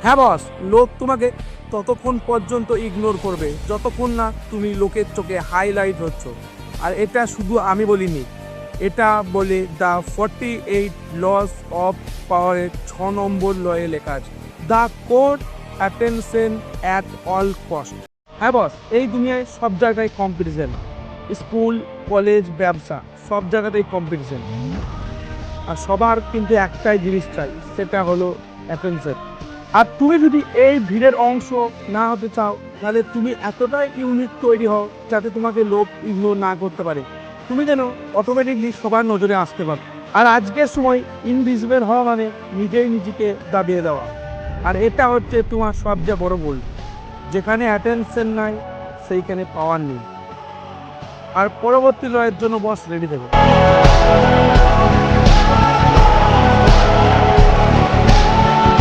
হ্যাঁ বস, লোক তোমাকে ততক্ষণ পর্যন্ত ইগনোর করবে যতক্ষণ না তুমি লোকের চোখে হাইলাইট হচ্ছ। আর এটা শুধু আমি বলিনি, এটা বলে দ্য 48 লস অফ পাওয়ারের 6 নম্বর লয়ে লেখা আছে, the code attention at all cost. হ্যাঁ বস, এই দুনিয়ায় সব জায়গায় কম্পিটিশন, স্কুল, কলেজ, ব্যবসা, সব জায়গাতেই কম্পিটিশন। আর সবার কিন্তু একটাই জিনিস চাই, সেটা হলো অ্যাটেনশন। আর তুমি যদি এই ভিড়ের অংশ না হতে চাও, তাহলে তুমি এতটাই ইউনিক তৈরি হও যাতে তোমাকে লোক ইগনোর না করতে পারে। তুমি যেন অটোমেটিকলি সবার নজরে আসতে পারো। আর আজকের সময় ইনভিজিবল হওয়া মানে নিজেই নিজেকে দাবিয়ে দেওয়া। আর এটা হচ্ছে তোমার সবচেয়ে বড় ভুল। যেখানে অ্যাটেনশন নাই, সেইখানে পাওয়ার নেই। আর পরবর্তী লয়ের জন্য বস রেডি থেকো।